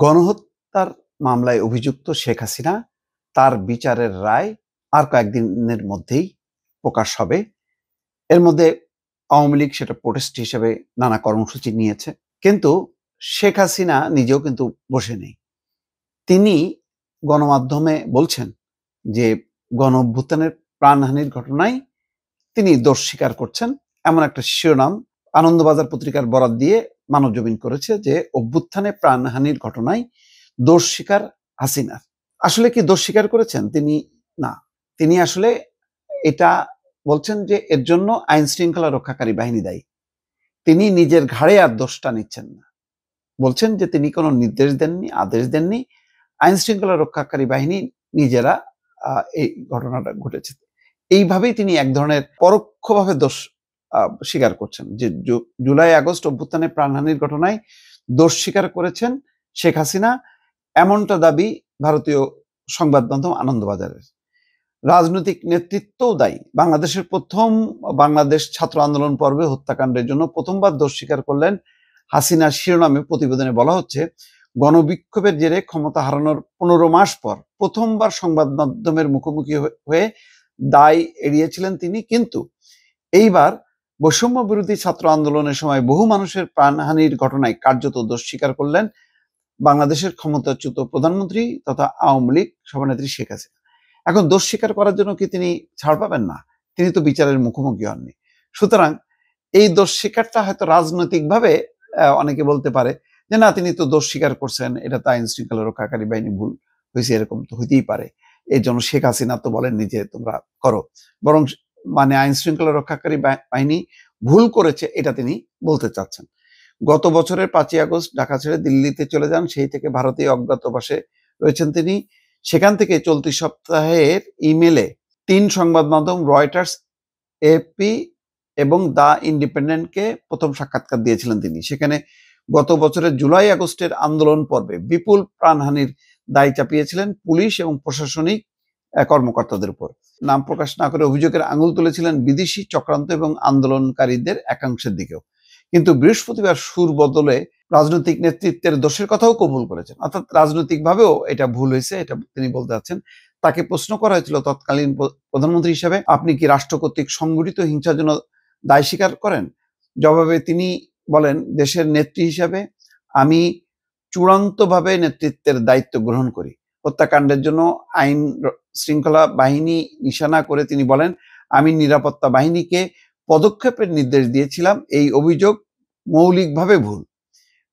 গণহত্যার মামলায় অভিযুক্ত শেখ হাসিনা তার বিচারের রায় আর কয়েকদিনের মধ্যেই প্রকাশ হবে। এর মধ্যে আওয়ামী লীগ সেটা প্রোটেস্ট হিসেবে নানা কর্মসূচি নিয়েছে, কিন্তু শেখ হাসিনা নিজেও কিন্তু বসে নেই। তিনি গণমাধ্যমে বলছেন যে গণ অভ্যুত্থানের প্রাণহানির ঘটনায় তিনি দোষ স্বীকার করছেন, এমন একটা শিরোনাম আনন্দবাজার পত্রিকার বরাত দিয়ে মানবজমিন করেছে যে অভ্যুত্থানে প্রাণহানির ঘটনায় দোষ স্বীকার হাসিনার। আসলে কি দোষ স্বীকার করেছেন তিনি? না, তিনি আসলে এটা বলছেন যে এর জন্য আইন শৃঙ্খলা রক্ষাকারী বাহিনী দায়ী। তিনি নিজের ঘাড়ে আর দোষটা নিচ্ছেন না, বলছেন যে তিনি কোনো নির্দেশ দেননি, আদেশ দেননি, আইন শৃঙ্খলা রক্ষাকারী বাহিনী নিজেরা এই ঘটনাটা ঘটেছে। এইভাবেই তিনি এক ধরনের পরোক্ষভাবে দোষ স্বীকার করছেন যে জুলাই আগস্ট অভ্যুত্থানে প্রাণহানির ঘটনায় দোষ স্বীকার করেছেন শেখ হাসিনা, এমনটা দাবি ভারতীয় সংবাদ মাধ্যম আনন্দবাজারের। রাজনৈতিক নেতৃত্বও দায়ী। বাংলাদেশের প্রথম বাংলাদেশ ছাত্র আন্দোলন পর্বে হত্যাকাণ্ডের জন্য প্রথমবার দোষ স্বীকার করলেন হাসিনা শিরোনামে প্রতিবেদনে বলা হচ্ছে, গণবিক্ষোভের জেরে ক্ষমতা হারানোর 15 মাস পর প্রথমবার সংবাদ মাধ্যমের মুখোমুখি হয়ে দায় এড়িয়েছিলেন তিনি, কিন্তু এইবার বৈষম্য বিরোধী ছাত্র আন্দোলনের সময় বহু মানুষের প্রাণহানির ঘটনায় কার্যত দোষ স্বীকার করলেন বাংলাদেশের ক্ষমতাচ্যুত প্রধানমন্ত্রী তথা আওয়ামী লীগ সভানেত্রী শেখ হাসিনা। এখন দোষ স্বীকার করার জন্য কি তিনি ছাড় পাবেন না? তিনি তো বিচারের মুখোমুখি হননি। সুতরাং এই দোষ স্বীকারটা হয়তো রাজনৈতিকভাবে অনেকে বলতে পারে যে না, তিনি তো দোষ স্বীকার করছেন, এটা তো আইন শৃঙ্খলা রক্ষাকারী বাহিনী ভুল হয়েছে, এরকম তো হইতেই পারে, এই জন্য শেখ হাসিনা তো বলেননি যে তোমরা করো, বরং মানে আইন শৃঙ্খলা রক্ষাকারী বাহিনী ভুল করেছে এটা তিনি বলতে চাচ্ছেন। গত বছরের 5ই আগস্ট ঢাকা ছেড়ে দিল্লিতে চলে যান, সেই থেকে ভারতে অজ্ঞাতবাসে রয়েছেন তিনি। সেখান থেকে চলতি সপ্তাহের ইমেলে 3 সংবাদ মাধ্যম রয়টার্স, এপি এবং দ্য ইন্ডিপেন্ডেন্টকে প্রথম সাক্ষাৎকার দিয়েছিলেন তিনি। সেখানে গত বছরের জুলাই আগস্টের আন্দোলন পর্বে বিপুল প্রাণহানির দায় চাপিয়েছিলেন পুলিশ এবং প্রশাসনিক কর্মকর্তাদের উপর। নাম প্রকাশ না করে অভিযোগের আঙুল তুলেছিলেন বিদেশি চক্রান্ত এবং আন্দোলনকারীদের একাংশের দিকেও। কিন্তু বৃহস্পতিবার সুর বদলে রাজনৈতিক নেতৃত্বের দোষের কথাও কবুল করেছেন, অর্থাৎ রাজনৈতিকভাবেও এটা ভুল হয়েছে, এটা তিনি বলতে চাচ্ছেন। তাকে প্রশ্ন করা হয়েছিল তৎকালীন প্রধানমন্ত্রী হিসাবে, আপনি কি রাষ্ট্র কর্তৃক সংগঠিত হিংসার জন্য দায় স্বীকার করেন? জবাবে তিনি বলেন, দেশের নেত্রী হিসাবে আমি চূড়ান্তভাবে নেতৃত্বের দায়িত্ব গ্রহণ করি। হত্যাকাণ্ডের জন্য আইন শৃঙ্খলা বাহিনী নিশানা করে তিনি বলেন, আমি নিরাপত্তা বাহিনীকে পদক্ষেপের নির্দেশ দিয়েছিলাম। এই অভিযোগ মৌলিকভাবে ভুল।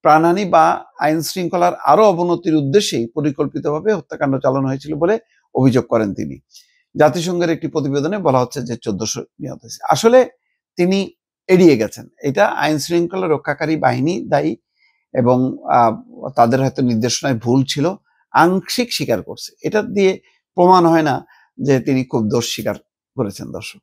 প্রাণহানি বা আইন শৃঙ্খলার আরো অবনতির উদ্দেশ্যেই পরিকল্পিতভাবে হত্যাকাণ্ড চালানো হয়েছিল বলে অভিযোগ করেন তিনি। জাতিসংঘের একটি প্রতিবেদনে বলা হচ্ছে যে 1400 নিহত হয়েছে। আসলে তিনি এড়িয়ে গেছেন, এটা আইন শৃঙ্খলা রক্ষাকারী বাহিনী দায়ী এবং তাদের হয়তো নির্দেশনায় ভুল ছিল, আংশিক স্বীকার করছে। এটা দিয়ে প্রমাণ হয় না যে তিনি খুব দোষ স্বীকার করেছেন। দর্শক।